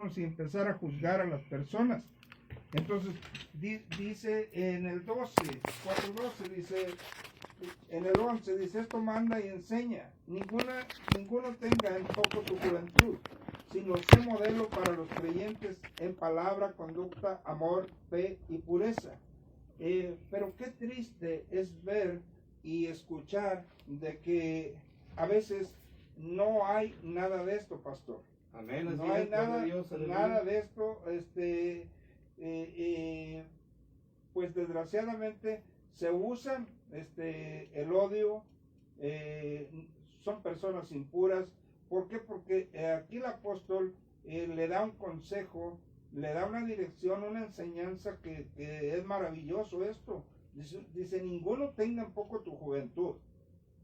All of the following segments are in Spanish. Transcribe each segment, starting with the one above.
meternos y empezar a juzgar a las personas. Entonces, dice en el 12, 4:12, dice, en el 11, dice, esto manda y enseña, ninguno tenga en poco tu juventud, sino sé modelo para los creyentes en palabra, conducta, amor, fe y pureza. Pero qué triste es ver y escuchar de que a veces no hay nada de esto, pastor. Amén. No hay nada de esto, pues desgraciadamente se usan el odio, son personas impuras. ¿Por qué? Porque aquí el apóstol le da un consejo, le da una dirección, una enseñanza que es maravilloso esto. Dice, ninguno tenga en poco tu juventud,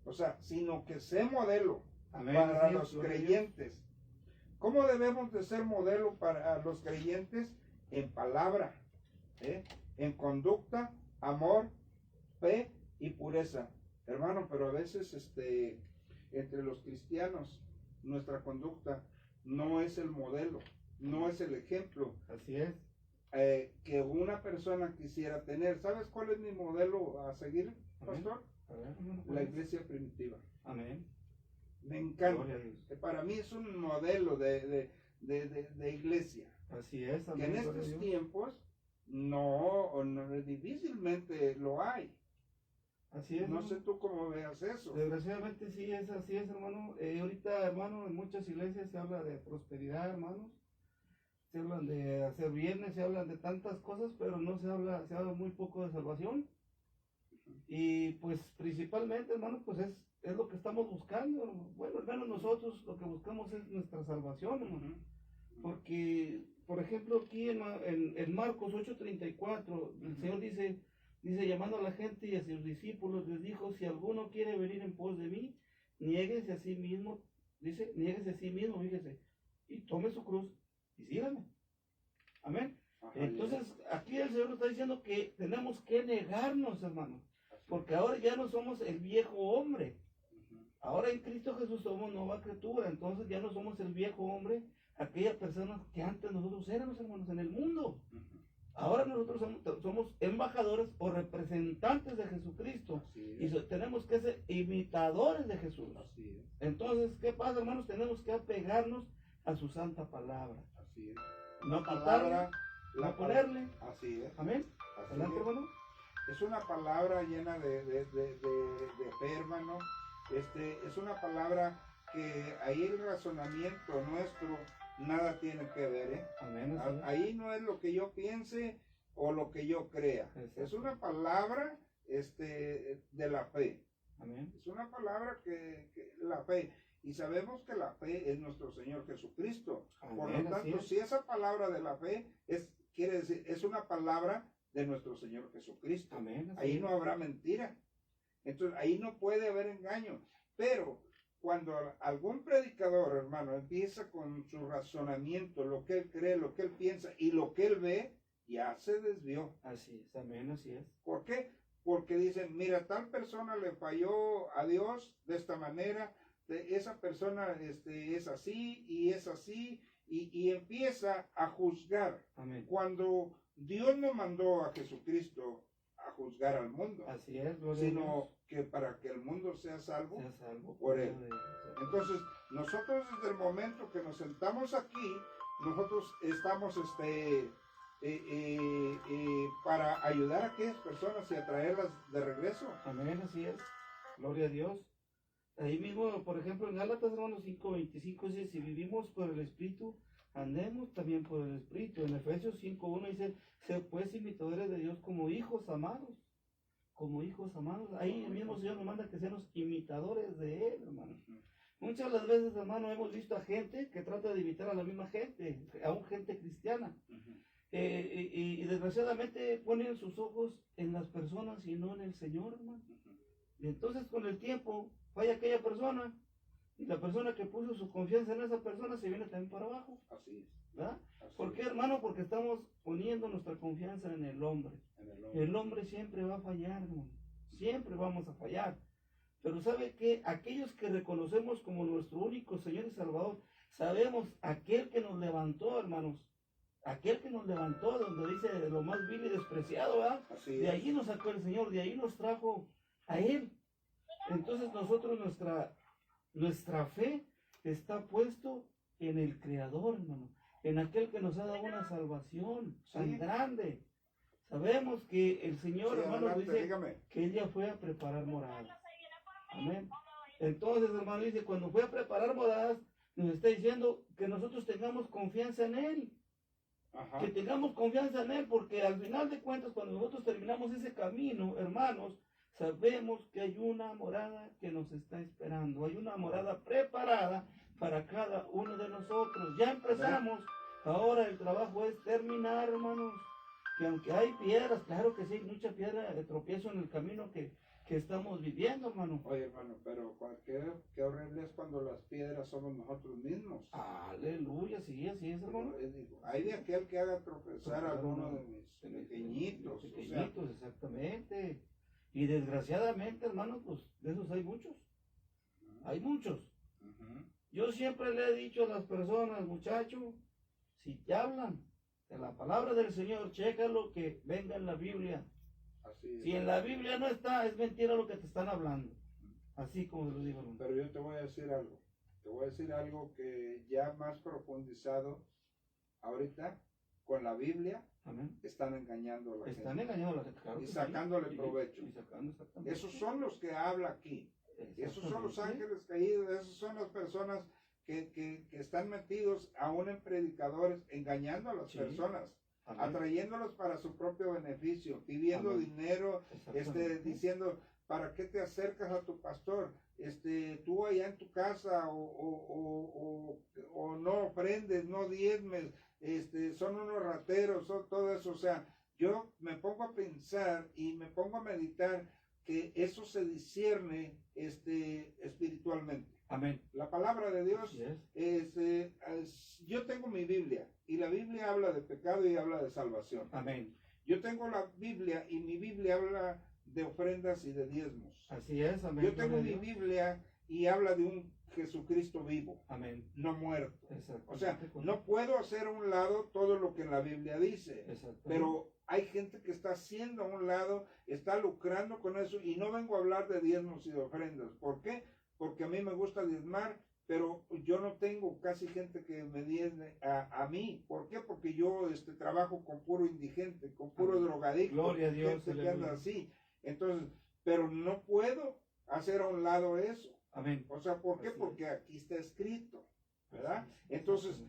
o sea, sino que sé modelo. Amén. Para los creyentes. ¿Cómo debemos de ser modelo para los creyentes? En palabra, en conducta, amor, fe y pureza. Hermano, pero a veces entre los cristianos nuestra conducta no es el modelo, no es el ejemplo. Así es. Que una persona quisiera tener. ¿Sabes cuál es mi modelo a seguir, pastor? La iglesia primitiva. Amén. Me encanta. Para mí es un modelo de iglesia. Así es. Amén. Que en estos tiempos no difícilmente lo hay. Así es. No sé tú cómo veas eso. Desgraciadamente sí es así, es, hermano. Ahorita, hermano, en muchas iglesias se habla de prosperidad, hermanos. Se hablan de hacer bienes, se hablan de tantas cosas, pero no se habla muy poco de salvación. Y pues principalmente, hermano, pues es lo que estamos buscando. Bueno, hermano, nosotros lo que buscamos es nuestra salvación, hermano. Porque, por ejemplo, aquí en Marcos 8:34, el Señor dice, llamando a la gente y a sus discípulos, les dijo, si alguno quiere venir en pos de mí, niéguese a sí mismo, fíjese, y tome su cruz y sígame. Amén. Entonces, aquí el Señor nos está diciendo que tenemos que negarnos, hermano, porque ahora ya no somos el viejo hombre. Ahora en Cristo Jesús somos nueva criatura, entonces ya no somos el viejo hombre, aquella persona que antes nosotros éramos, hermanos, en el mundo. Ahora nosotros somos embajadores o representantes de Jesucristo y tenemos que ser imitadores de Jesús. Entonces, ¿qué pasa, hermanos? Tenemos que apegarnos a su santa palabra. Así es. No quitarla, no ponerle. Así es. Amén. Así Adelante, hermano. Es una palabra llena de fe, hermano. Es una palabra que ahí el razonamiento nuestro nada tiene que ver, Amén, ahí no es lo que yo piense o lo que yo crea. Exacto. Es una palabra de la fe. Amén. Es una palabra que la fe. Y sabemos que la fe es nuestro Señor Jesucristo. Amén. Por lo tanto, si esa palabra de la fe quiere decir, es una palabra de nuestro Señor Jesucristo. Amén, ahí no habrá mentira. Entonces, ahí no puede haber engaño. Pero cuando algún predicador, hermano, empieza con su razonamiento, lo que él cree, lo que él piensa y lo que él ve, ya se desvió. Así es, amén, así es. ¿Por qué? Porque dicen, mira, tal persona le falló a Dios de esta manera, esa persona es así y es así, y empieza a juzgar. Amén. Cuando Dios no mandó a Jesucristo a juzgar al mundo, así es, sino que para que el mundo sea salvo por él. Entonces, nosotros desde el momento que nos sentamos aquí, nosotros estamos para ayudar a aquellas personas y atraerlas de regreso. Amén, así es. Gloria a Dios. Ahí mismo, por ejemplo, en Gálatas, hermanos, 5:25 dice, si vivimos por el Espíritu, andemos también por el Espíritu. En Efesios 5:1 dice, sé pues imitadores de Dios como hijos amados. Como hijos amados. Ahí el mismo Señor nos manda que seamos imitadores de Él, hermano. Muchas de las veces, hermano, hemos visto a gente que trata de imitar a la misma gente, a gente cristiana. Y desgraciadamente ponen sus ojos en las personas y no en el Señor, hermano. Y entonces con el tiempo falla aquella persona y la persona que puso su confianza en esa persona se viene también para abajo. Así es. ¿Verdad? ¿Por qué, hermano? Porque estamos poniendo nuestra confianza en el hombre. El hombre siempre va a fallar, hermano. Siempre vamos a fallar. Pero ¿sabe qué? Aquellos que reconocemos como nuestro único Señor y Salvador, sabemos aquel que nos levantó, hermanos, aquel que nos levantó, donde dice de lo más vil y despreciado, ¿verdad? Así De es. allí nos sacó el Señor, de ahí nos trajo a Él. Entonces nosotros, nuestra fe está puesto en el Creador, hermano, en aquel que nos ha dado una salvación tan Sí. grande. Sabemos que el Señor, Sí, hermano, adelante, dice dígame. que Él ya fue a preparar moradas. Amén. Entonces, hermano, dice, cuando fue a preparar moradas, nos está diciendo que nosotros tengamos confianza en Él. Ajá. Que tengamos confianza en Él, porque al final de cuentas, cuando nosotros terminamos ese camino, hermanos, sabemos que hay una morada que nos está esperando, hay una morada preparada para cada uno de nosotros. Ya empezamos, ahora el trabajo es terminar, hermanos, que aunque hay piedras, claro que sí, hay mucha piedra de tropiezo en el camino que estamos viviendo, hermano. Oye, hermano, pero qué horrible es cuando las piedras somos nosotros mismos. Aleluya, sí, así es, hermano. Digo, hay de aquel que haga tropezar a alguno de mis pequeñitos. Los pequeñitos, exactamente. Y desgraciadamente, hermanos, pues de esos hay muchos. Hay muchos. Yo siempre le he dicho a las personas, muchachos, si te hablan de la palabra del Señor, chécalo que venga en la Biblia. Así es. Si en la Biblia no está, es mentira lo que te están hablando. Así como lo digo, hermano. Pero yo te voy a decir algo. Te voy a decir algo que ya más profundizado ahorita con la Biblia. Amén. Están engañando a la Están gente. engañando a la gente, claro. Y que sacándole sí. provecho. Y sacando exactamente. Esos son los que habla aquí. Esos son los ángeles caídos. Esos son las personas que están metidos aún en predicadores, engañando a las Sí. personas. Amén. Atrayéndolos para su propio beneficio, pidiendo Amén. dinero, Exactamente. diciendo, ¿para qué te acercas a tu pastor? Tú allá en tu casa o no ofrendes, no diezmes, son unos rateros, son todo eso. O sea, yo me pongo a pensar y me pongo a meditar que eso se discierne espiritualmente. Amén. La palabra de Dios Así es. yo tengo mi Biblia y la Biblia habla de pecado y habla de salvación. Amén. Yo tengo la Biblia y mi Biblia habla de ofrendas y de diezmos. Así es, amén. Yo tengo mi Gloria a Dios. Biblia y habla de un Jesucristo vivo, Amén. no muerto. Exacto. O sea, no puedo hacer a un lado todo lo que en la Biblia dice, Exacto. pero hay gente que está haciendo a un lado, está lucrando con eso, y no vengo a hablar de diezmos y de ofrendas. ¿Por qué? Porque a mí me gusta diezmar, pero yo no tengo casi gente que me diezme a mí. ¿Por qué? Porque yo trabajo con puro indigente, con puro Amén. drogadicto, Gloria a Dios, gente que anda aleluya. así. Entonces, pero no puedo hacer a un lado eso. Amén. O sea, ¿por qué? Así es. Porque aquí está escrito, ¿verdad? Así es. Entonces,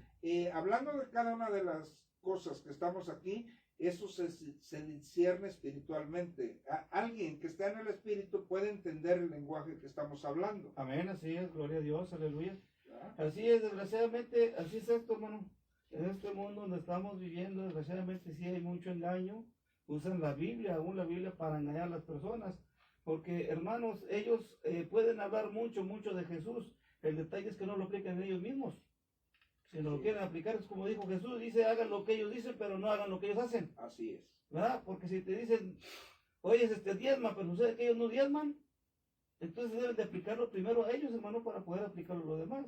hablando de cada una de las cosas que estamos aquí, eso se discierne espiritualmente. Alguien que está en el espíritu puede entender el lenguaje que estamos hablando. Amén, así es, gloria a Dios, aleluya. ¿verdad? Así es, desgraciadamente, así es esto, hermano. En este mundo donde estamos viviendo, desgraciadamente sí hay mucho engaño. Usan la Biblia, aún la Biblia para engañar a las personas. Porque, hermanos, ellos pueden hablar mucho de Jesús. El detalle es que no lo aplican ellos mismos. Si no lo quieren aplicar, es como dijo Jesús, dice, hagan lo que ellos dicen, pero no hagan lo que ellos hacen. Así es. ¿Verdad? Porque si te dicen, oye, diezma, pero sucede que ellos no diezman, entonces deben de aplicarlo primero a ellos, hermano, para poder aplicarlo a los demás.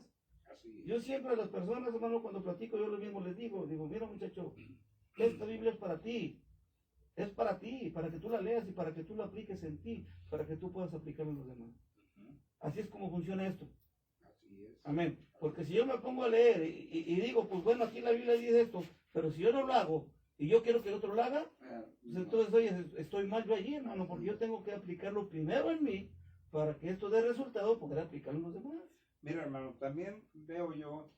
Así es. Yo siempre a las personas, hermano, cuando platico, yo lo mismo les digo, mira muchacho, esta Biblia es para ti, para que tú la leas y para que tú la apliques en ti, para que tú puedas aplicarlo a los demás. Así es como funciona esto. Así es. Amén. Porque si yo me pongo a leer y digo, pues bueno, aquí la Biblia dice esto, pero si yo no lo hago y yo quiero que el otro lo haga, pues entonces oye, estoy mal yo allí, hermano, porque yo tengo que aplicarlo primero en mí para que esto dé resultado, poder aplicarlo en los demás. Mira, hermano, también veo yo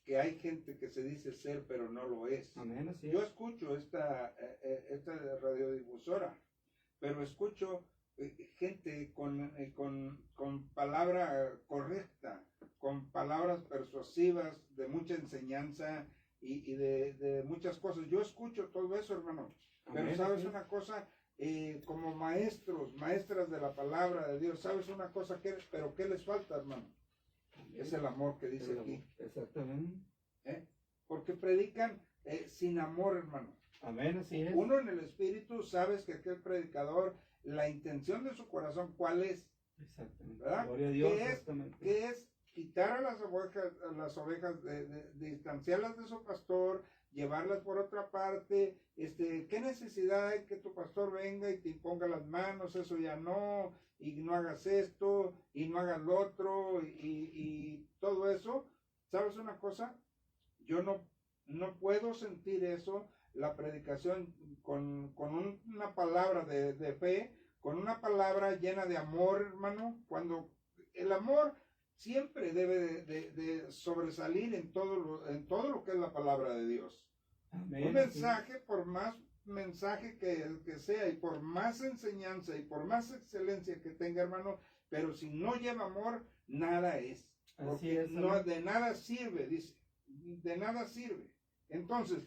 que hay gente que se dice ser, pero no lo es. Amén, así es. Yo escucho esta radiodifusora, pero escucho gente con palabra correcta, con palabras persuasivas, de mucha enseñanza y de muchas cosas. Yo escucho todo eso, hermano. Pero Amén, sabes sí. una cosa, como maestras de la palabra de Dios, sabes una cosa, pero ¿qué les falta, hermano? Es el amor que dice aquí. Exactamente. Porque predican sin amor, hermano. Amén, así es. Uno en el espíritu sabes que aquel predicador, la intención de su corazón, ¿cuál es? Exactamente. ¿Verdad? Gloria a Dios, ¿Qué es? exactamente. ¿Qué es quitar a las ovejas distanciarlas de su pastor, llevarlas por otra parte. ¿Qué necesidad hay que tu pastor venga y te imponga las manos? Eso ya no, y no hagas esto, y no hagas lo otro, y todo eso. ¿Sabes una cosa? Yo no puedo sentir eso, la predicación con una palabra de fe, con una palabra llena de amor, hermano, cuando el amor siempre debe de sobresalir en todo lo que es la palabra de Dios. Amén. Un mensaje, por más mensaje que sea, y por más enseñanza, y por más excelencia que tenga, hermano, pero si no lleva amor, nada es. Porque no, de nada sirve, dice. De nada sirve. Entonces,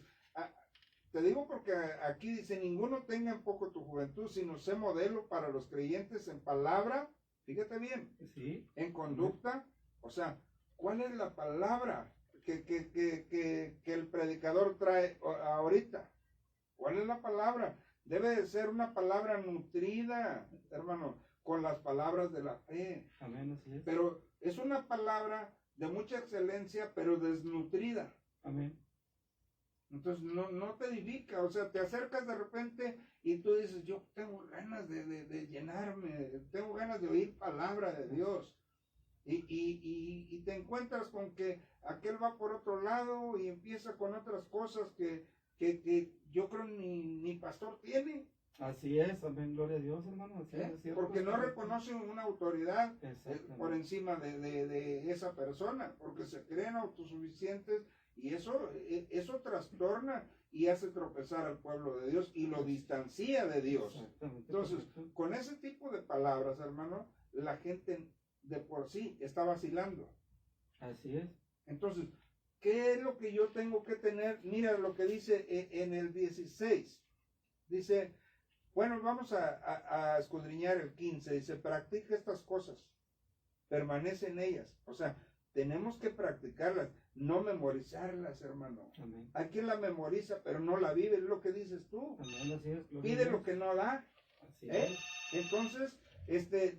te digo porque aquí dice, ninguno tenga en poco tu juventud, sino sé modelo para los creyentes en palabra, fíjate bien, sí, en conducta. O sea, ¿cuál es la palabra que el predicador trae ahorita? ¿Cuál es la palabra? Debe de ser una palabra nutrida, hermano, con las palabras de la fe. Amén, así es. Pero es una palabra de mucha excelencia, pero desnutrida. Amén. Entonces no te edifica, o sea, te acercas de repente y tú dices, yo tengo ganas de llenarme, tengo ganas de oír palabra de Dios. Y te encuentras con que aquel va por otro lado y empieza con otras cosas que yo creo ni pastor tiene. Así es, amén, gloria a Dios, hermano. Así es cierto, porque no reconoce una autoridad por encima de esa persona, porque se creen autosuficientes, y eso trastorna y hace tropezar al pueblo de Dios y lo distancia de Dios. Entonces, con ese tipo de palabras, hermano, la gente de por sí está vacilando. Así es. Entonces, ¿qué es lo que yo tengo que tener? Mira lo que dice en el 16. Dice, bueno, vamos a escudriñar el 15. Dice, practica estas cosas, permanece en ellas. O sea, tenemos que practicarlas, no memorizarlas, hermano. Amén. Hay quien la memoriza, pero no la vive, es lo que dices tú. Amén, así es, pide lo que no da. Así es. Entonces,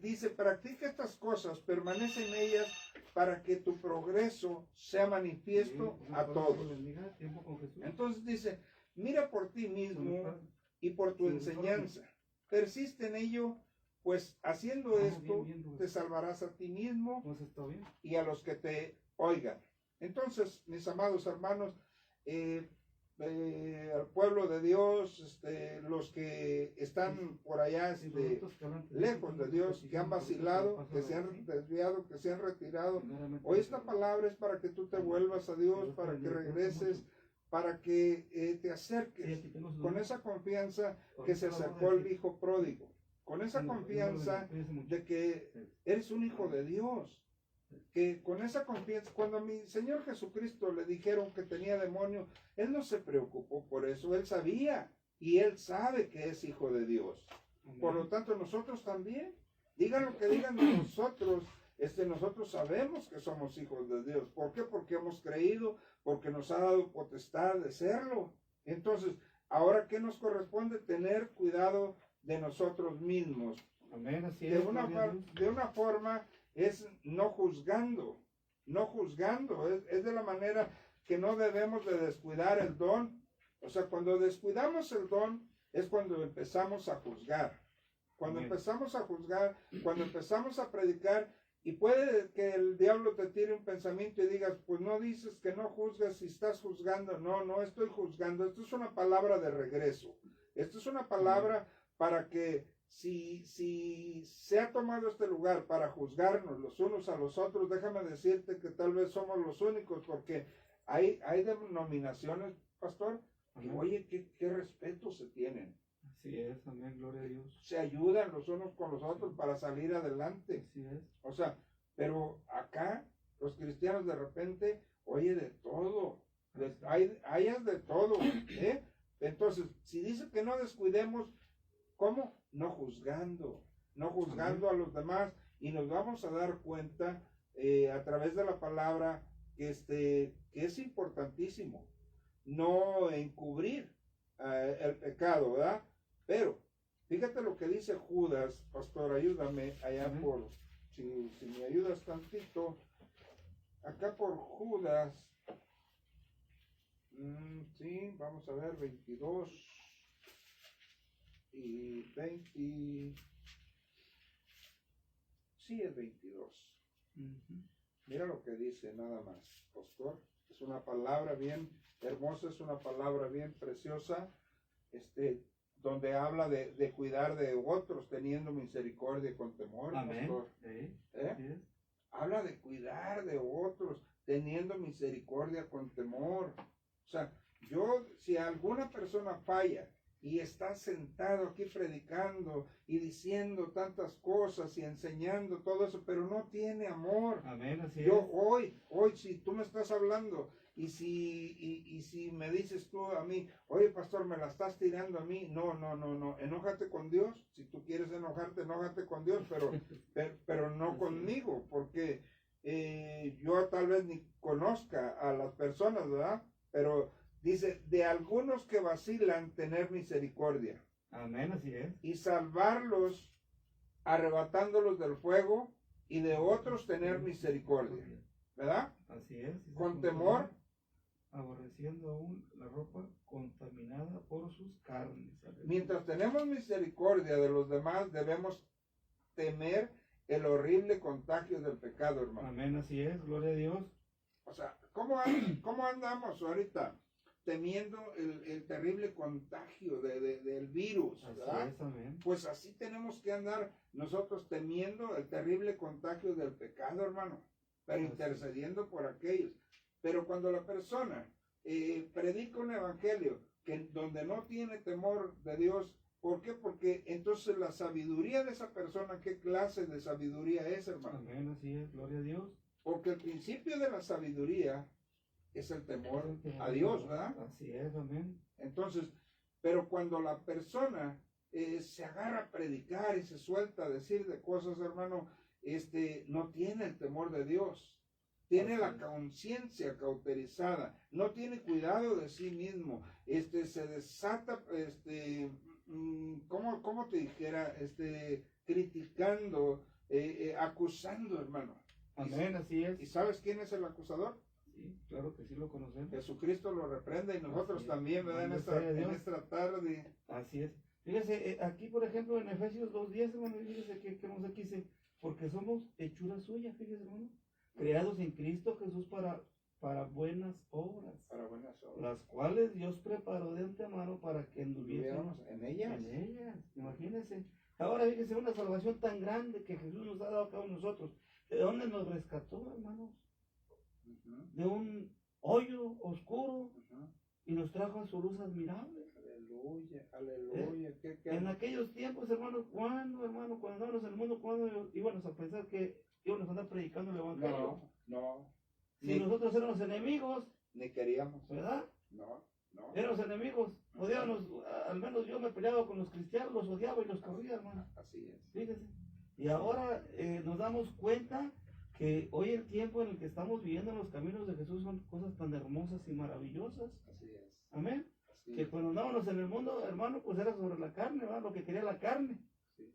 dice, practica estas cosas, permanece en ellas, para que tu progreso sea manifiesto a todos. Entonces dice, mira por ti mismo y por tu enseñanza, persiste en ello, pues haciendo esto te salvarás a ti mismo y a los que te oigan. Entonces, mis amados hermanos, al pueblo de Dios, los que están por allá lejos de Dios, que han vacilado, que se han desviado, que se han retirado, hoy esta palabra es para que tú te vuelvas a Dios, para que regreses, para que te acerques con esa confianza que se acercó el hijo pródigo, con esa confianza de que eres un hijo de Dios, que con esa confianza, cuando a mi Señor Jesucristo le dijeron que tenía demonio, Él no se preocupó por eso, Él sabía y Él sabe que es hijo de Dios. Por lo tanto, nosotros también, digan lo que digan de nosotros, nosotros sabemos que somos hijos de Dios. ¿Por qué? Porque hemos creído, porque nos ha dado potestad de serlo. Entonces, ahora, ¿qué nos corresponde? Tener cuidado de nosotros mismos. Amén, así es. De una forma es no juzgando, es de la manera que no debemos de descuidar el don. O sea, cuando descuidamos el don es cuando empezamos a juzgar. Cuando empezamos a juzgar, cuando empezamos a predicar, y puede que el diablo te tire un pensamiento y digas, pues no dices que no juzgas si estás juzgando. No estoy juzgando. Esto es una palabra de regreso. Esto es una palabra para que si se ha tomado este lugar para juzgarnos los unos a los otros, déjame decirte que tal vez somos los únicos, porque hay denominaciones, pastor, que oye, qué respeto se tienen. Así es, amén, gloria a Dios. Se ayudan los unos con los otros para salir adelante. Así es. O sea, pero acá los cristianos de repente, oye, de todo, hay de todo, ¿eh? Entonces, si dice que no descuidemos, ¿cómo? No juzgando a los demás, y nos vamos a dar cuenta a través de la palabra que es importantísimo no encubrir el pecado, ¿verdad? Pero fíjate lo que dice Judas, pastor, ayúdame allá si me ayudas tantito, acá por Judas, sí, vamos a ver, 22 y 20, sí es 22. Mira lo que dice nada más, pastor. Es una palabra bien hermosa, es una palabra bien preciosa, donde habla de cuidar de otros, teniendo misericordia con temor, Amén. pastor. Sí. Habla de cuidar de otros, teniendo misericordia con temor. O sea, si alguna persona falla y está sentado aquí predicando y diciendo tantas cosas y enseñando todo eso, pero no tiene amor. Amén, así Yo es. hoy, si tú me estás hablando y si me dices tú a mí, oye pastor, me la estás tirando a mí, no, enójate con Dios. Si tú quieres enojarte, enójate con Dios, pero no conmigo, porque yo tal vez ni conozca a las personas, ¿verdad? Pero dice, de algunos que vacilan, tener misericordia. Amén, así es. Y salvarlos, arrebatándolos del fuego, y de otros tener misericordia. ¿Verdad? Así es. Con temor. Aborreciendo aún la ropa contaminada por sus carnes. Mientras tenemos misericordia de los demás, debemos temer el horrible contagio del pecado, hermano. Amén, así es. Gloria a Dios. O sea, ¿cómo andamos ahorita? Temiendo el terrible contagio del virus, ¿verdad? Así es, amén. Pues así tenemos que andar nosotros temiendo el terrible contagio del pecado, hermano, pero intercediendo por aquellos. Pero cuando la persona predica un evangelio donde no tiene temor de Dios, ¿por qué? Porque entonces la sabiduría de esa persona, ¿qué clase de sabiduría es, hermano? Amén, así es, gloria a Dios. Porque el principio de la sabiduría es el temor a Dios, ¿verdad? Así es, amén. Entonces, pero cuando la persona se agarra a predicar y se suelta a decir de cosas, hermano, no tiene el temor de Dios. Tiene la conciencia cauterizada, no tiene cuidado de sí mismo, se desata, ¿cómo te dijera? Criticando, acusando, hermano. Amén, así es. ¿Y sabes quién es el acusador? Sí, claro que sí lo conocemos. Jesucristo lo reprende y nosotros también, ¿verdad? En esta tarde. Así es. Fíjese, aquí por ejemplo en Efesios 2:10, hermano, fíjese que nos aquí dice, porque somos hechura suya, fíjese, hermano, creados en Cristo Jesús para buenas obras. Para buenas obras. Las cuales Dios preparó de antemano para que anduviéramos en ellas. En ellas, imagínense. Ahora fíjese, una salvación tan grande que Jesús nos ha dado a cada uno de nosotros. ¿De dónde nos rescató, hermanos? De un hoyo oscuro y nos trajo a su luz admirable. Aleluya, aleluya. En aquellos tiempos, hermano, cuando andábamos en el mundo, cuando íbamos a pensar que íbamos a andar predicando el evangelio. No. Si nosotros éramos enemigos, ni queríamos. ¿verdad? No. Éramos enemigos. Odiábamos, al menos yo me peleaba con los cristianos, los odiaba y los corría, hermano. Así es. Fíjese. Y ahora nos damos cuenta que hoy el tiempo en el que estamos viviendo en los caminos de Jesús son cosas tan hermosas y maravillosas. Así es. Amén. Así que es. cuando andábamos en el mundo, hermano, pues era sobre la carne, ¿verdad? Lo que quería la carne. Sí.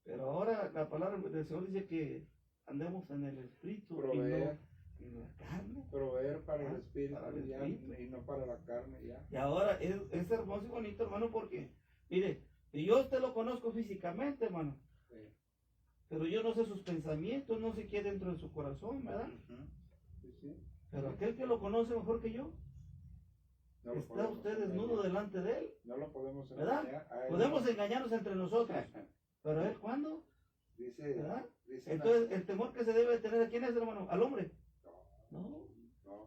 Pero ahora la palabra del Señor dice que andemos en el espíritu Proveer, y no en la carne. proveer para el espíritu, para el ya, espíritu. y no para la carne ya. Y ahora es hermoso y bonito, hermano, porque, mire, yo te lo conozco físicamente, hermano. Sí. Pero yo no sé sus pensamientos, no sé qué hay dentro de su corazón, ¿verdad? Sí. Pero aquel que lo conoce mejor que yo, No lo está podemos usted desnudo engañar. delante de él, No lo podemos ¿verdad? engañar. A él. Podemos engañarnos entre nosotros, pero él, ¿cuándo? Dice, ¿Verdad? dice Entonces, el temor que se debe tener, ¿a quién es, hermano? ¿Al hombre? no,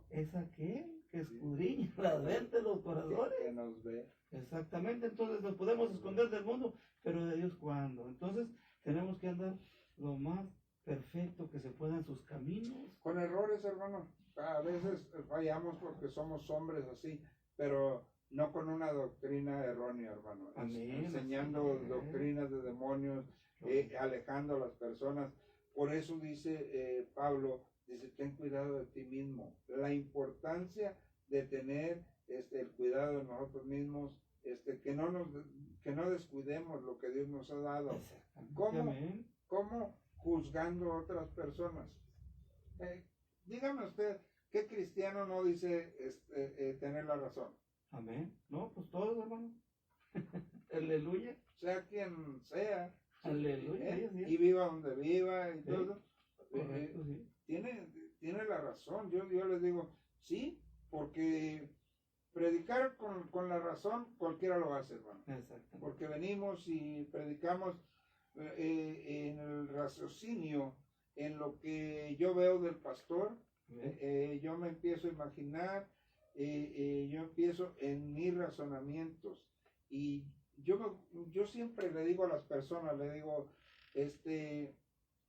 Es aquel que escudriña las mentes, los corazones. que nos ve. Exactamente, entonces nos podemos esconder del mundo, pero de Dios cuándo. Entonces, tenemos que andar lo más perfecto que se pueda en sus caminos. Con errores, hermano. A veces fallamos porque somos hombres así, pero no con una doctrina errónea, hermano. Amén, Enseñando así es. doctrinas de demonios, alejando a las personas. Por eso dice Pablo, dice, ten cuidado de ti mismo. La importancia de tener el cuidado de nosotros mismos, que no descuidemos lo que Dios nos ha dado. ¿Cómo? Amén. ¿Cómo? Juzgando a otras personas. dígame usted, ¿qué cristiano no dice tener la razón? Amén. No, pues todos, hermano. Aleluya. Sea quien sea. Aleluya. Sí, Y viva donde viva y sí. todo. Correcto, sí. Tiene la razón. Yo les digo, sí, porque predicar con la razón cualquiera lo hace, hermano. Exacto. Porque venimos y predicamos en el raciocinio, en lo que yo veo del pastor. Yo me empiezo a imaginar, yo empiezo en mis razonamientos y yo siempre le digo a las personas, le digo,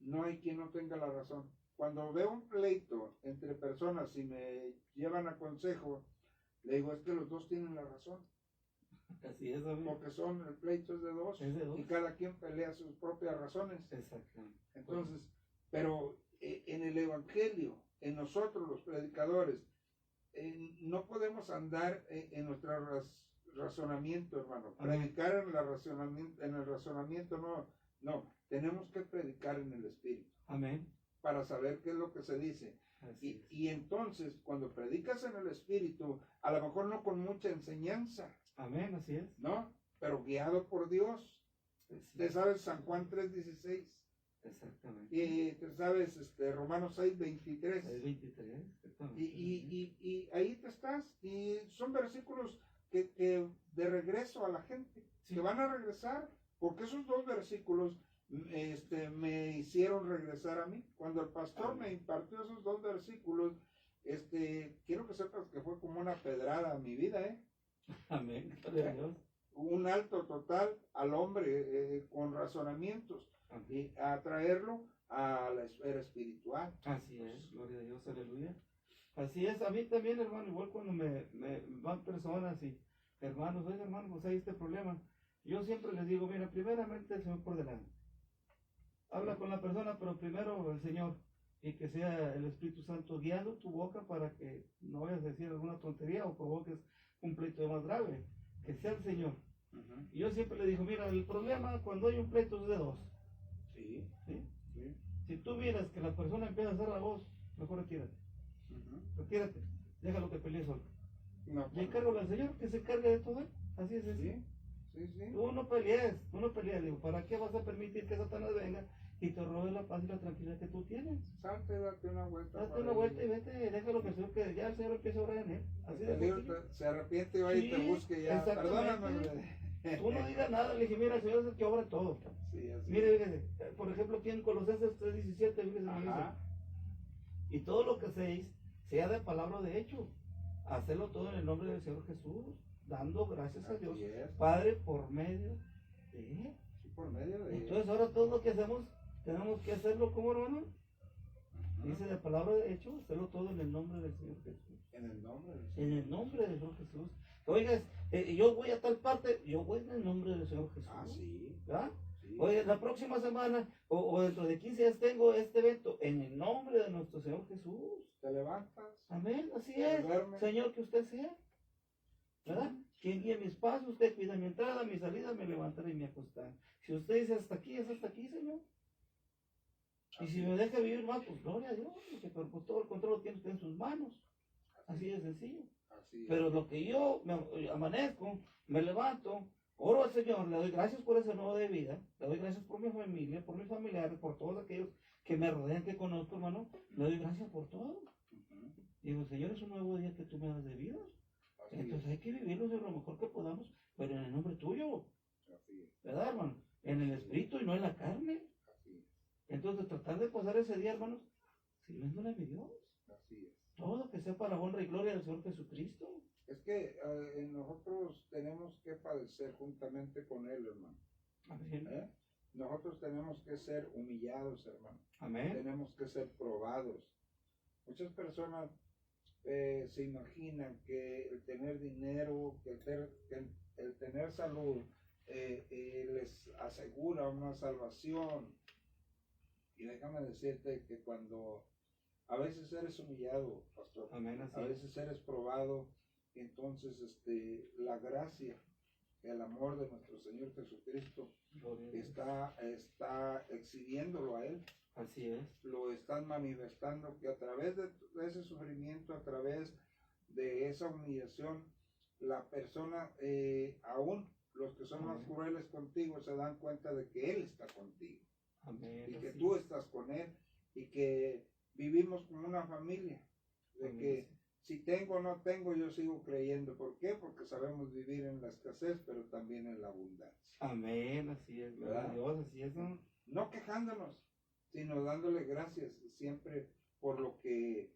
no hay quien no tenga la razón. Cuando veo un pleito entre personas y me llevan a consejo, le digo, es que los dos tienen la razón. Así es, amigo. Porque el pleito es de dos, y cada quien pelea sus propias razones. Exactamente. Entonces, pero en el Evangelio, en nosotros los predicadores, no podemos andar en nuestro razonamiento, hermano. Amén. Predicar en el razonamiento no, tenemos que predicar en el Espíritu. Amén. Para saber qué es lo que se dice. Y entonces, cuando predicas en el Espíritu, a lo mejor no con mucha enseñanza. Amén, así es. ¿No? Pero guiado por Dios. Te sabes San Juan 3:16. Exactamente. Y te sabes Romanos 6:23. 6:23. Y ahí te estás. Y son versículos que de regreso a la gente, sí, que van a regresar, porque esos dos versículos me hicieron regresar a mí. Cuando el pastor me impartió esos dos versículos, quiero que sepas que fue como una pedrada a mi vida, Amén. Gloria a Dios. Un alto total al hombre con razonamientos y a traerlo a la esfera espiritual. Así es, gloria a Dios, aleluya. Así es, a mí también, hermano, igual cuando me van personas y hermanos, oye hermano, pues hay este problema. Yo siempre les digo, mira, primeramente el Señor por delante. Habla con la persona, pero primero el Señor, y que sea el Espíritu Santo guiando tu boca para que no vayas a decir alguna tontería o provoques un pleito más grave, que sea el Señor. Y yo siempre le digo, mira, el problema cuando hay un pleito es de dos. Sí. Si tú miras que la persona empieza a hacer la voz, mejor retírate. Retírate, déjalo que pelee solo. No, y encárgalo al Señor, que se encargue de todo. Así es. Sí. Tú no pelees, digo, ¿para qué vas a permitir que Satanás venga y te robe la paz y la tranquilidad que tú tienes? Salte, date una vuelta. Date una vuelta y vete, déjalo que el Señor, que ya el Señor empiece a orar en él. Así de sencillo. Se arrepiente y va y te busque ya. Perdóname. Tú no digas nada, le dije, mira, el Señor es el que obra todo. Sí, así. Mire, fíjese, por ejemplo, aquí en Colosenses 3:17, fíjese, me dice, y todo lo que hacéis, sea de palabra o de hecho, hacedlo todo en el nombre del Señor Jesús, dando gracias a Dios, Padre, por medio de... Sí, por medio de... Entonces ahora todo lo que hacemos, tenemos que hacerlo como, hermano, dice de palabra de hecho, hacerlo todo en el nombre del Señor Jesús. En el nombre del Señor. En el nombre del Señor Jesús. Oiga, yo voy a tal parte, yo voy en el nombre del Señor Jesús. Sí. ¿Verdad? Sí. Oye, la próxima semana o dentro de 15 días tengo este evento en el nombre de nuestro Señor Jesús. Te levantas. Amén, así es. Duermes. Señor, que usted sea. ¿Verdad? Quien guíe mis pasos, usted cuida mi entrada, mi salida, me levantaré y me acostaré. Si usted dice hasta aquí, es hasta aquí, Señor. Y si me deja vivir más, pues gloria a Dios, porque pues, todo el control lo tiene usted en sus manos. Así de sencillo. Pero lo que yo me amanezco, me levanto, oro al Señor, le doy gracias por ese nuevo de vida, le doy gracias por mi familia, por mis familiares, por todos aquellos que me rodean, que conozco, hermano, le doy gracias por todo. Digo, Señor, es un nuevo día que tú me das de vida. Entonces hay que vivirlo de lo mejor que podamos, pero en el nombre tuyo. ¿Verdad, hermano? En el espíritu y no en la carne. Entonces tratar de pasar ese día, hermanos, sirviéndole a mi Dios. Todo que sea para la honra y gloria del Señor Jesucristo. Es que nosotros tenemos que padecer juntamente con Él, hermano. Amén. Nosotros tenemos que ser humillados, hermano. Amén. Tenemos que ser probados. Muchas personas se imaginan que el tener dinero, que el tener salud les asegura una salvación. Y déjame decirte que cuando a veces eres humillado, pastor, Amén, así a veces eres probado, entonces la gracia el amor de nuestro Señor Jesucristo Gloria a Dios. está exhibiéndolo a Él. Así es. Lo están manifestando, que a través de ese sufrimiento, a través de esa humillación, la persona, aún los que son más Amén. crueles contigo, se dan cuenta de que Él está contigo Amén. y que Así tú es. estás con Él y que vivimos como una familia, de Amén. que si tengo o no tengo, yo sigo creyendo. ¿Por qué? Porque sabemos vivir en la escasez, pero también en la abundancia. Amén. Así es. Gloria a ¿Verdad? Dios. Así es, ¿no? No quejándonos, sino dándole gracias siempre por lo que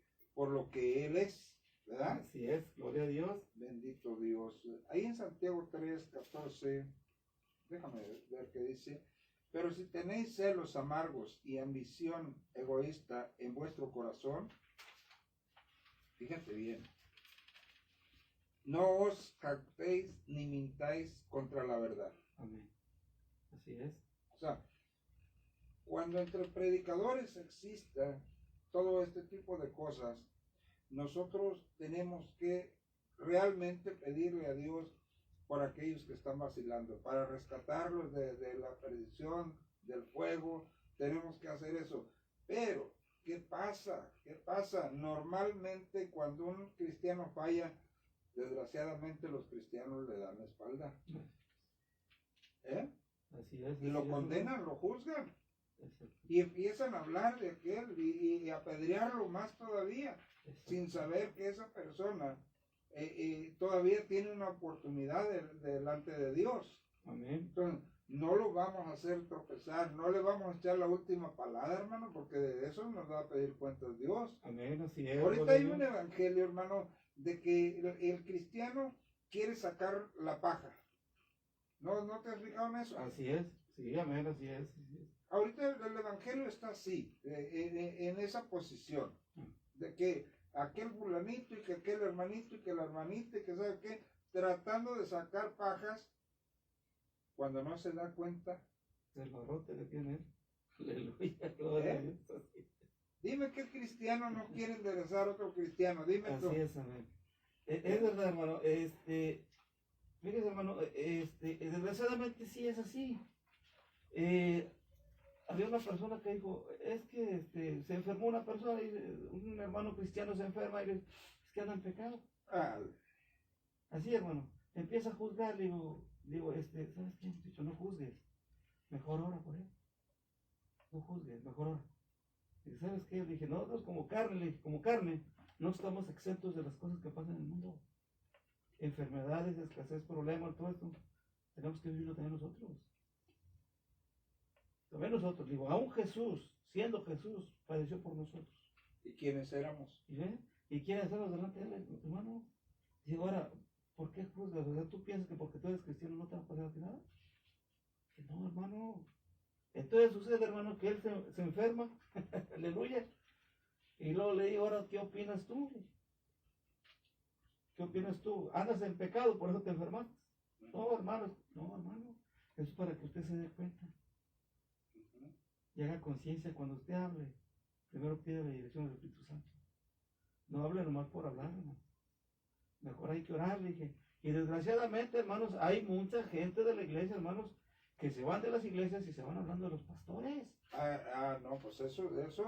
Él es, ¿verdad? Así es. Gloria a Dios. Bendito Dios. Ahí en Santiago 3:14, déjame ver qué dice. Pero si tenéis celos amargos y ambición egoísta en vuestro corazón, fíjate bien, no os jactéis ni mintáis contra la verdad. Amén. Así es. O sea, cuando entre predicadores exista todo este tipo de cosas, nosotros tenemos que realmente pedirle a Dios por aquellos que están vacilando, para rescatarlos de la perdición, del fuego. Tenemos que hacer eso. Pero, ¿qué pasa? ¿Qué pasa? Normalmente cuando un cristiano falla, desgraciadamente los cristianos le dan la espalda. ¿Eh? Así es. Y lo así es, condenan, lo juzgan. Exacto. Y empiezan a hablar de aquel y apedrearlo más todavía, Exacto. sin saber que esa persona todavía tiene una oportunidad delante de Dios. Amén. Entonces, no lo vamos a hacer tropezar, no le vamos a echar la última palabra, hermano, porque de eso nos va a pedir cuentas Dios. Amén. Así es. Ahorita gloria a hay Dios. un evangelio, hermano, de que el cristiano quiere sacar la paja. ¿No te has fijado en eso? Así es. Sí, amén. Así es. Así es. Ahorita el evangelio está así, en esa posición, de que aquel fulanito y que aquel hermanito y que la hermanita y que sabe qué, tratando de sacar pajas, cuando no se da cuenta. El barrote que tiene él. Aleluya. Gloria a Dios. Así es. Dime qué cristiano no quiere enderezar a otro cristiano, dime tú. Así es, amén. Es verdad, hermano. Fíjese, hermano, desgraciadamente sí es así. Había una persona que dijo, es que se enfermó una persona, y un hermano cristiano se enferma y dice, es que anda en pecado. Ah, Así, hermano. Empieza a juzgar, digo, ¿sabes qué? Dicho, no juzgues. Mejor ora por él. No juzgues, mejor ora. Y ¿sabes qué? Le dije, nosotros como carne, le dije, como carne, no estamos exentos de las cosas que pasan en el mundo. Enfermedades, escasez, problemas, todo esto. Tenemos que vivirlo también nosotros. También nosotros, digo, aún Jesús, siendo Jesús, padeció por nosotros. ¿y quiénes éramos? ¿Y ve? ¿Y quiere hacernos delante de él, hermano? Digo, ahora, ¿por qué juzgas? O sea, ¿tú piensas que porque tú eres cristiano no te va a pasar a ti nada? Que no, hermano. Entonces sucede, hermano, que él se enferma, aleluya. Y luego le digo, ahora, ¿qué opinas tú? ¿Qué opinas tú? Andas en pecado, por eso te enfermaste. No, hermano, eso es para que usted se dé cuenta. Y haga conciencia cuando usted hable. Primero pide la dirección del Espíritu Santo. No hable nomás por hablar, hermano. Mejor hay que orar, dije. Y desgraciadamente, hermanos, hay mucha gente de la iglesia, hermanos, que se van de las iglesias y se van hablando de los pastores. No, pues eso es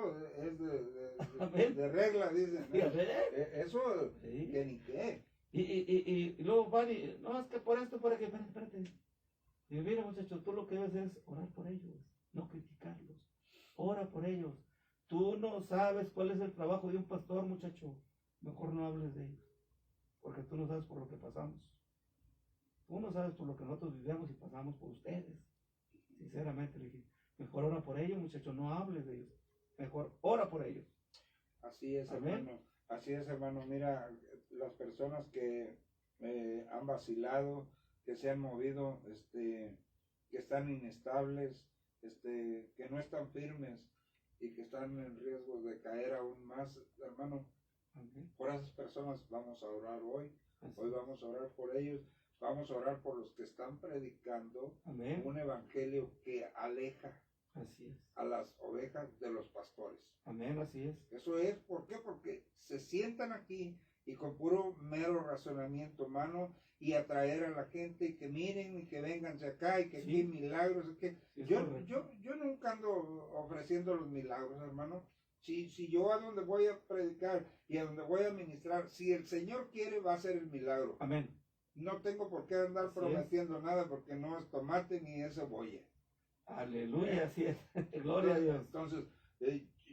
Amén. de regla, dicen. Sí, a ver. Eso, Sí. que ni qué. Y luego van y, no, es que por esto, por aquí, espérate. Y mira, muchachos, tú lo que debes es orar por ellos, no criticarlos. Ora por ellos. Tú no sabes cuál es el trabajo de un pastor, muchacho. Mejor no hables de ellos. Porque tú no sabes por lo que pasamos. Tú no sabes por lo que nosotros vivimos y pasamos por ustedes. Sinceramente, le dije, mejor ora por ellos, muchacho, no hables de ellos. Mejor ora por ellos. Así es, Amén. hermano. Así es, hermano. Mira, las personas que han vacilado, que se han movido, que están inestables, que no están firmes y que están en riesgo de caer aún más, hermano. Amén. Por esas personas vamos a orar hoy. Así Hoy es. vamos a orar por ellos. Vamos a orar por los que están predicando Amén. un evangelio que aleja Así es. a las ovejas de los pastores. Amén, así es. Eso es, ¿por qué? Porque se sientan aquí y con puro mero razonamiento humano y atraer a la gente y que miren y que vénganse acá y que aquí hay milagros. Que yo nunca ando ofreciendo los milagros, hermano. Si yo a donde voy a predicar y a donde voy a ministrar, si el Señor quiere, va a ser el milagro. Amén. No tengo por qué andar prometiendo nada porque no es tomate ni es cebolla. Aleluya, así es. Gloria a Dios. Entonces,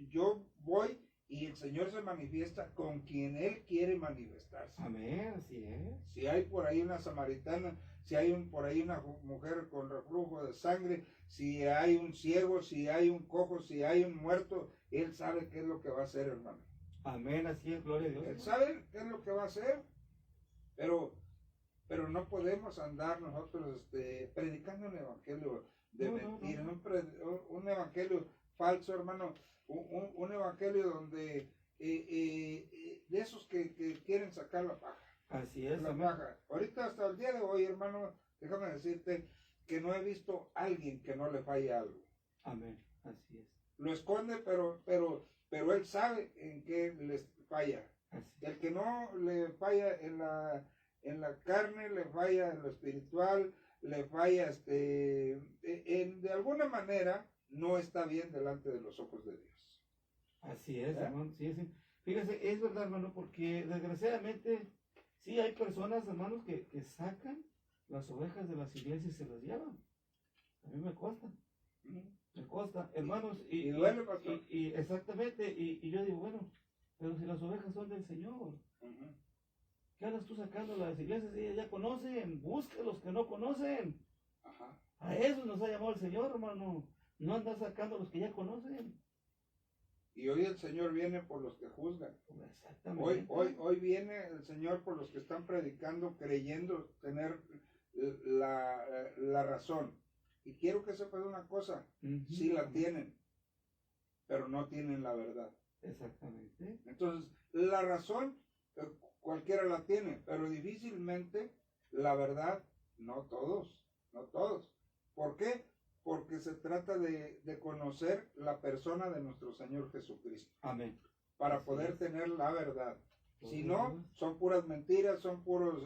yo voy y el Señor se manifiesta con quien Él quiere manifestarse. Amén, así es. Si hay por ahí una samaritana, si hay por ahí una mujer con reflujo de sangre, si hay un ciego, si hay un cojo, si hay un muerto, Él sabe qué es lo que va a hacer, hermano. Amén, así es, gloria a Dios. Él sabe qué es lo que va a hacer, pero no podemos andar nosotros predicando un evangelio de mentira, un evangelio falso, hermano, un evangelio donde de esos que quieren sacar la paja. Así es, la paja. Ahorita hasta el día de hoy, hermano, déjame decirte que no he visto a alguien que no le falle algo. Amén, así es. Lo esconde, pero él sabe en qué les falla. El que no le falla en la carne, le falla en lo espiritual, le falla de alguna manera no está bien delante de los ojos de Dios. Así es, hermano, sí. Fíjese, es verdad, hermano, porque desgraciadamente sí hay personas, hermanos, que sacan las ovejas de las iglesias y se las llevan. A mí me cuesta. Me cuesta, hermanos, y duele, pastor. Y exactamente, y yo digo, bueno, pero si las ovejas son del Señor, ¿qué andas tú sacando las iglesias? Ellas ya conocen, busca los que no conocen. Ajá. A eso nos ha llamado el Señor, hermano. No andas sacando los que ya conocen. Y hoy el Señor viene por los que juzgan. Exactamente. Hoy viene el Señor por los que están predicando, creyendo tener la razón. Y quiero que sepas una cosa, sí la tienen, pero no tienen la verdad. Exactamente. Entonces, la razón cualquiera la tiene, pero difícilmente la verdad, no todos. ¿Por qué? Porque se trata de conocer la persona de nuestro Señor Jesucristo. Amén. Para poder tener la verdad. Si no, son puras mentiras, son puros,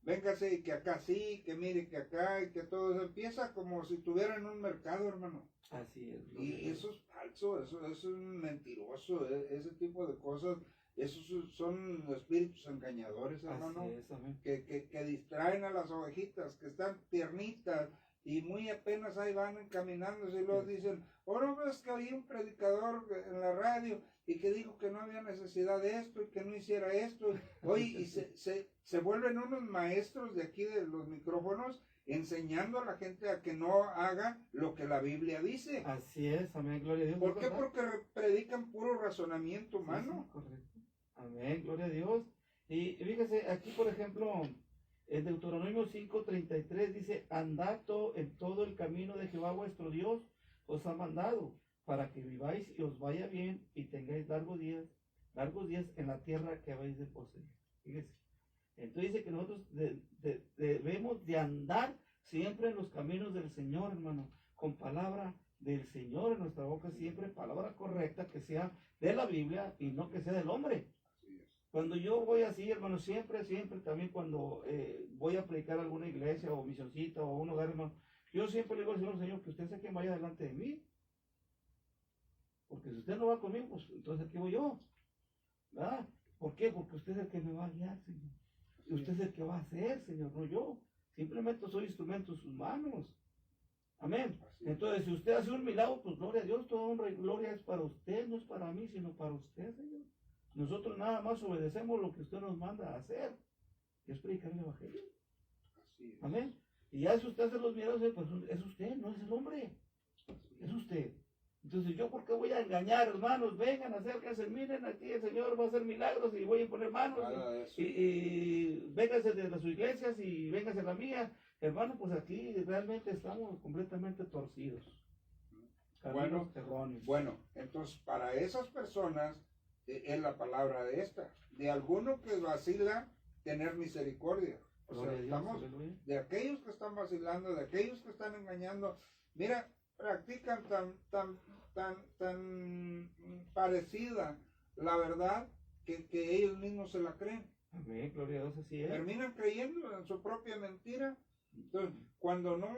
véngase y que acá sí, que mire que acá y que todo eso. Empieza como si tuvieran un mercado, hermano. Así es. Y eso es falso, eso es mentiroso, ese tipo de cosas. Esos son espíritus engañadores, hermano. Así es, amén. Que distraen a las ovejitas, que están tiernitas y muy apenas ahí van encaminándose y luego dicen, no ves que había un predicador en la radio y que dijo que no había necesidad de esto y que no hiciera esto. Oye, y se vuelven unos maestros de aquí de los micrófonos enseñando a la gente a que no haga lo que la Biblia dice. Así es, amén, gloria a Dios. ¿Por qué? Porque predican puro razonamiento humano. Sí, correcto. Amén, gloria a Dios. Y fíjese, aquí por ejemplo, en Deuteronomio 5:33 dice, andad en todo el camino de Jehová vuestro Dios os ha mandado, para que viváis y os vaya bien y tengáis largos días en la tierra que habéis de poseer. Fíjese. Entonces dice que nosotros debemos de andar siempre en los caminos del Señor, hermano, con palabra del Señor en nuestra boca, siempre palabra correcta, que sea de la Biblia y no que sea del hombre. Cuando yo voy así, hermano, siempre, también cuando voy a predicar a alguna iglesia o misioncita o un hogar, hermano, yo siempre le digo al Señor, que usted sea quien vaya delante de mí. Porque si usted no va conmigo, pues entonces aquí voy yo. ¿Verdad? ¿Por qué? Porque usted es el que me va a guiar, Señor. Y usted es el que va a hacer, Señor, no yo. Simplemente soy instrumento en sus manos. Amén. Entonces, si usted hace un milagro, pues gloria a Dios, toda honra y gloria es para usted, no es para mí, sino para usted, Señor. Nosotros nada más obedecemos lo que usted nos manda a hacer, que es predicar el evangelio. Amén. Y ya si usted hace los milagros, pues es usted, no es el hombre. Es usted. Entonces, ¿yo por qué voy a engañar, hermanos? Vengan, acérquense, miren, aquí el Señor va a hacer milagros y voy a imponer manos. Y vénganse de las iglesias y vénganse a la mía. Hermano, pues aquí realmente estamos completamente torcidos. Bueno, entonces para esas personas es la palabra de esta. De alguno que vacila, tener misericordia. O sea, estamos de aquellos que están vacilando, de aquellos que están engañando. Mira, practican tan parecida la verdad que ellos mismos se la creen. Amén, gloria a Dios, así es. Terminan creyendo en su propia mentira. Entonces, cuando no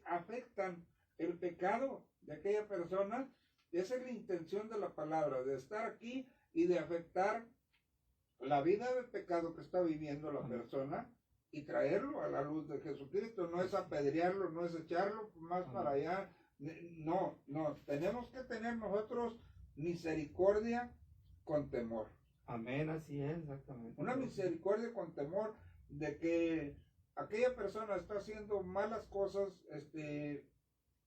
afectan el pecado de aquella persona, esa es la intención de la palabra, de estar aquí y de afectar la vida de pecado que está viviendo la persona y traerlo a la luz de Jesucristo. No es apedrearlo, no es echarlo más para allá. No, tenemos que tener nosotros misericordia con temor. Amén, así es, exactamente. Una misericordia con temor de que aquella persona está haciendo malas cosas,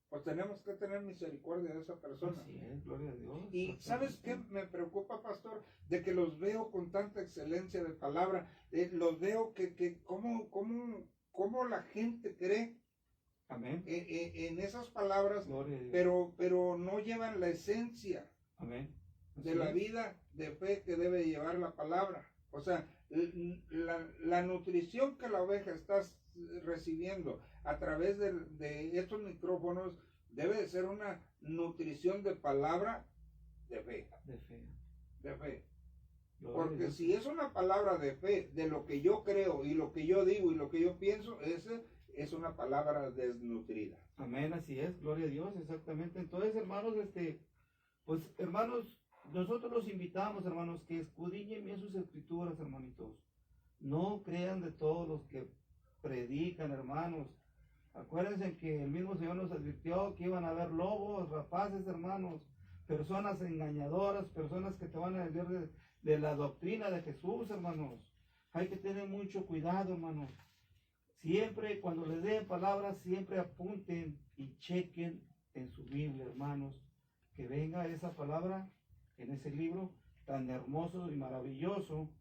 pues tenemos que tener misericordia de esa persona. Así es, gloria a Dios. Y ¿sabes qué me preocupa, pastor? De que los veo con tanta excelencia de palabra, los veo que cómo la gente cree. Amén. En esas palabras, pero no llevan la esencia. Amén. De la vida de fe que debe llevar la palabra. O sea, la nutrición que la oveja está recibiendo a través de estos micrófonos debe de ser una nutrición de palabra de fe. De fe. Porque si es una palabra de fe, de lo que yo creo y lo que yo digo y lo que yo pienso, esa es una palabra desnutrida. Amén, así es, gloria a Dios, exactamente. Entonces, hermanos, pues, hermanos, nosotros los invitamos, hermanos, que escudriñen bien sus escrituras, hermanitos. No crean de todos los que predican, hermanos. Acuérdense que el mismo Señor nos advirtió que iban a haber lobos, rapaces, hermanos, personas engañadoras, personas que te van a desviar de la doctrina de Jesús, hermanos. Hay que tener mucho cuidado, hermanos. Siempre, cuando les den palabras, siempre apunten y chequen en su Biblia, hermanos, que venga esa palabra en ese libro tan hermoso y maravilloso,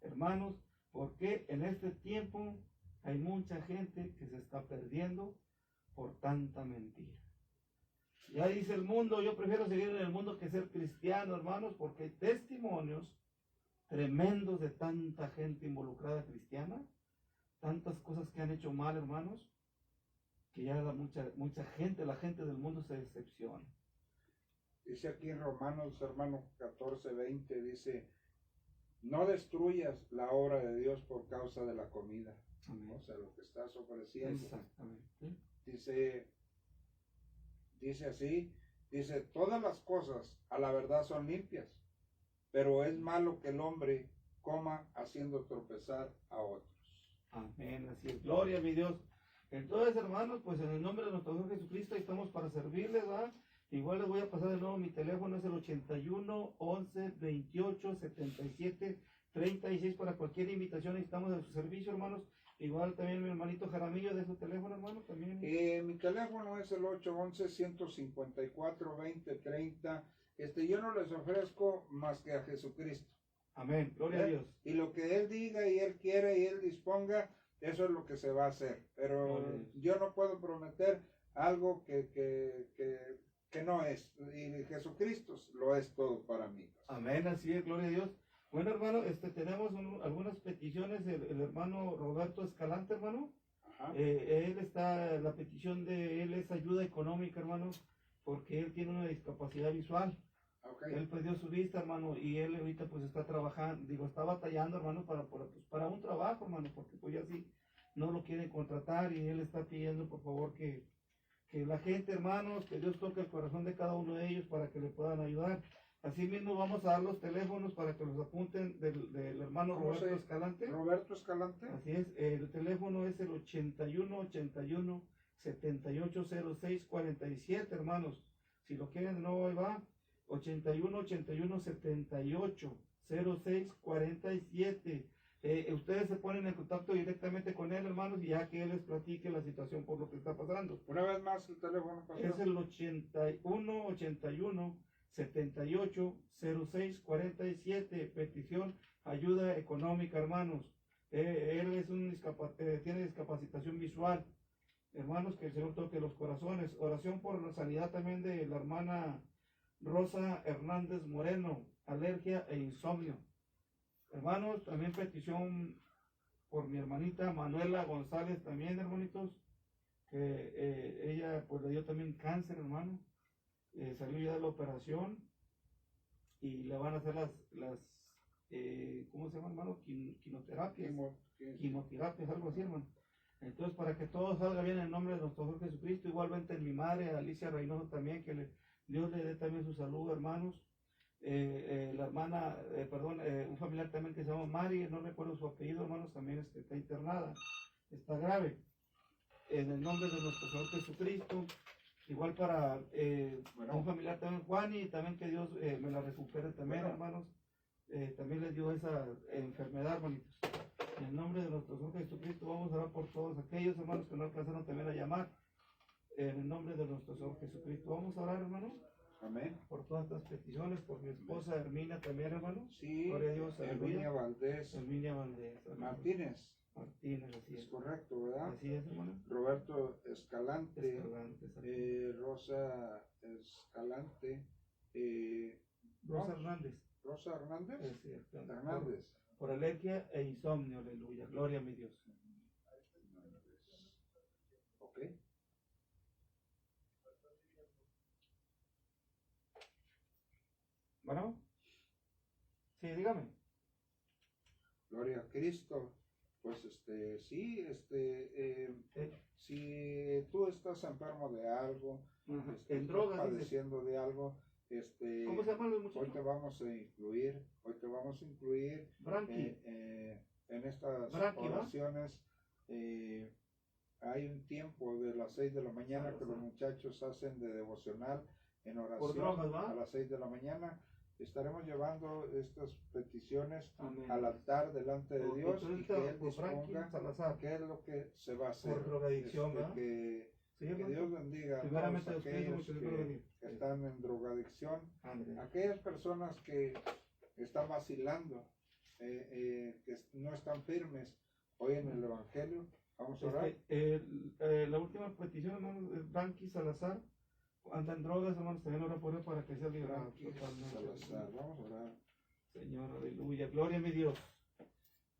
hermanos, porque en este tiempo hay mucha gente que se está perdiendo por tanta mentira. Ya dice el mundo, yo prefiero seguir en el mundo que ser cristiano, hermanos, porque hay testimonios tremendos de tanta gente involucrada cristiana, tantas cosas que han hecho mal, hermanos, que ya mucha gente, la gente del mundo se decepciona. Dice aquí en Romanos, hermano, 14:20, dice, no destruyas la obra de Dios por causa de la comida. Amén. O sea, lo que estás ofreciendo. Exactamente. Dice así, dice, todas las cosas a la verdad son limpias, pero es malo que el hombre coma haciendo tropezar a otros. Amén, así es. Gloria a mi Dios. Entonces, hermanos, pues en el nombre de nuestro Señor Jesucristo estamos para servirles, ¿verdad? Igual les voy a pasar de nuevo mi teléfono, es el 81 11 28 77 36 para cualquier invitación. Estamos a su servicio, hermanos. Igual también mi hermanito Jaramillo de su teléfono, hermano, también. Mi teléfono es el 811 154 2030. Yo no les ofrezco más que a Jesucristo. Amén, gloria a Dios. Y lo que Él diga y Él quiera y Él disponga, eso es lo que se va a hacer. Pero yo no puedo prometer algo que no es. Y Jesucristo lo es todo para mí. Amén, así es, gloria a Dios. Bueno, hermano, tenemos algunas peticiones. El hermano Roberto Escalante, hermano. La petición de él es ayuda económica, hermano, porque él tiene una discapacidad visual. Okay. Él perdió su vista, hermano, y él ahorita pues está trabajando, está batallando, hermano, para un trabajo, hermano, porque pues ya sí no lo quieren contratar, y él está pidiendo, por favor, que la gente, hermanos, que Dios toque el corazón de cada uno de ellos para que le puedan ayudar. Así mismo vamos a dar los teléfonos para que los apunten del hermano Roberto Escalante. Roberto Escalante. Así es, el teléfono es el 81 81 7806 47, hermanos. Si lo quieren de nuevo, ahí va. 81 81 78 06 47. Ustedes se ponen en contacto directamente con él, hermanos, y ya que él les platique la situación por lo que está pasando. Una vez más el teléfono, pastor. Es el 81 81 78 06 47. Petición ayuda económica, hermanos. Él es tiene discapacitación visual, hermanos, que el Señor toque los corazones. Oración por la sanidad también de la hermana Rosa Hernández Moreno, alergia e insomnio. Hermanos, también petición por mi hermanita Manuela González también, hermanitos, que ella pues le dio también cáncer, hermano. Salió ya de la operación. y le van a hacer ¿cómo se llama, hermano? Quimioterapias, quimioterapias, algo así, hermano. Entonces, para que todo salga bien en el nombre de nuestro Señor Jesucristo, igualmente mi madre, Alicia Reynoso, también, Dios le dé también su salud, hermanos. La hermana, un familiar también que se llama Mari, no recuerdo su apellido, hermanos, también está internada, está grave. En el nombre de nuestro Señor Jesucristo, igual para un familiar también, Juan, y también que Dios me la recupere también, hermanos. También les dio esa enfermedad, hermanitos. En el nombre de nuestro Señor Jesucristo, vamos a orar por todos aquellos hermanos que no alcanzaron también a llamar. En el nombre de nuestro Señor Jesucristo, vamos a orar, hermanos. Amén. Por todas estas peticiones, por mi esposa Hermina también, hermano. Sí, Gloria a Dios, Herminia Valdés. Herminia Valdés. Martínez. Martínez, así Es es. correcto, ¿verdad? Así es, hermano. Roberto Escalante. Rosa Escalante. Hernández. Rosa Hernández. Sí, Hernández. Por alergia e insomnio, aleluya. Gloria a mi Dios. Ok. Bueno. Sí, dígame. Gloria a Cristo. Pues sí, si tú estás enfermo de algo, en drogas, padeciendo de algo, ¿cómo se llaman los muchachos? hoy te vamos a incluir en estas oraciones. Hay un tiempo de las 6 de la mañana que los muchachos hacen de devocional en oración a las 6 de la mañana. Estaremos llevando estas peticiones al altar delante de Dios y que Él disponga qué es lo que se va a hacer. Por drogadicción, que Dios bendiga a todos aquellos que están en drogadicción, aquellas personas que están vacilando, que no están firmes hoy en el Evangelio. Vamos a orar. La última petición, hermano, es Frankie Salazar. Anda en drogas, hermanos, también ora por él para que sea liberado. Vamos a orar. Señor, aleluya. Gloria a mi Dios.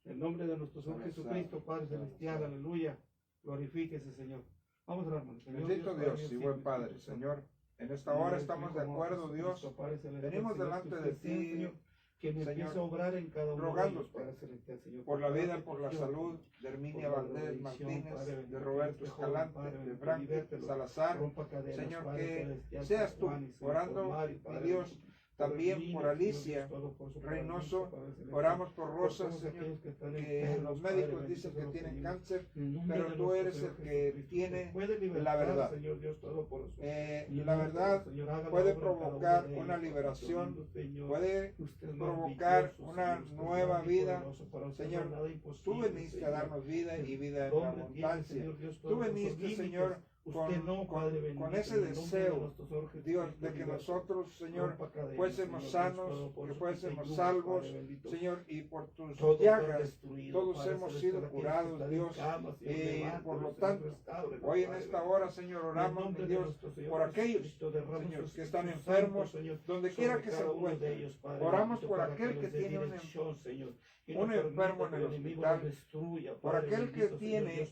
En nombre de nuestro Señor Jesucristo, Padre Celestial, aleluya. Glorifíquese, Señor. Vamos a orar, hermanos. Bendito Dios y buen Padre, Señor. En esta hora estamos de acuerdo, Dios. Venimos delante de ti, que me empiece a obrar en cada uno rogándote de ellos, Celestial, Señor, por la vida, por la salud de Herminia Valdés Martínez, de Roberto Escalante, de Frankie Salazar. Señor, que seas tú orando, mi Dios, también por Alicia Reynoso. Oramos por Rosa, Señor, que los médicos dicen que tienen cáncer, pero tú eres el que tiene la verdad. La verdad puede provocar una liberación, puede provocar una nueva vida. Señor, tú veniste a darnos vida y vida en abundancia. Tú veniste, Señor, con ese deseo, Dios, de que nosotros, Señor, fuésemos sanos, que fuésemos salvos, Señor, y por tus llagas todos hemos sido curados, Dios. Por lo tanto, hoy en esta hora, Señor, oramos, mi Dios, por aquellos, Señor, que están enfermos, donde quiera que se encuentren. Oramos por aquel que tiene un enfermo en el hospital, por aquel que tiene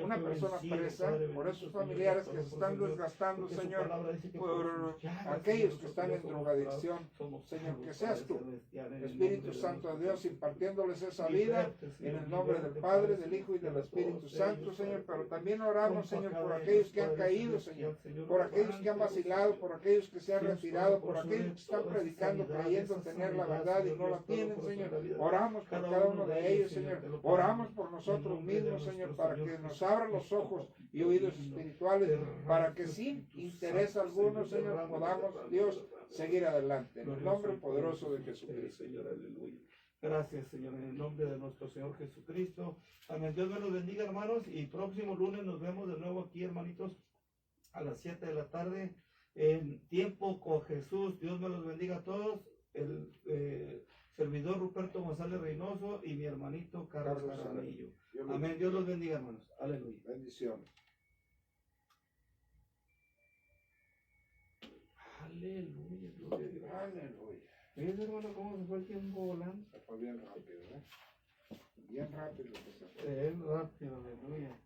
una persona presa, por esos familiares que se están desgastando, Señor, por aquellos que están en drogadicción, Señor, que seas tú, Espíritu Santo de Dios, impartiéndoles esa vida en el nombre del Padre, del Hijo y del Espíritu Santo, Señor. Pero también oramos, Señor, por aquellos que han caído, Señor, por aquellos que han vacilado, por aquellos que se han retirado, por aquellos que están predicando, creyendo tener la verdad y no la tienen, Señor. Oramos por cada uno de ellos, Señor. Oramos por nosotros mismos, Señor, para que nos abran los ojos y oídos espirituales, para que sin interés alguno, Señor, podamos, Dios, seguir adelante. En el nombre poderoso de Jesucristo. Señor, aleluya. Gracias, Señor, en el nombre de nuestro Señor Jesucristo. Amén. Dios me los bendiga, hermanos, y próximo lunes nos vemos de nuevo aquí, hermanitos, a las 7 de la tarde, en Tiempo con Jesús. Dios me los bendiga a todos. El servidor Ruperto González Reynoso y mi hermanito Carlos Jaramillo. Amén. Dios los bendiga, hermanos. Aleluya. Bendiciones. Aleluya. Gloria a Dios. Aleluya. ¿Ves, hermano, cómo se fue el tiempo volando? Se fue bien rápido, ¿eh? Bien rápido que se fue. Bien rápido, aleluya.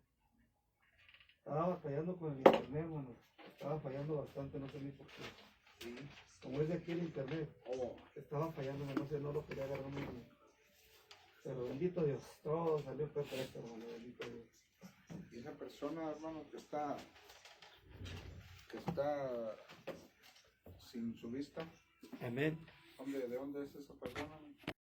Estaba fallando con el internet, hermano. Estaba fallando bastante, no sé ni por qué. Como es de aquí en internet, Oh, estaba fallando, no sé, no lo quería agarrar muy bien. Pero bendito Dios, todo salió perfecto, hermano, bendito Dios. y esa persona, hermano, que está sin su vista, Amén. ¿de dónde es esa persona?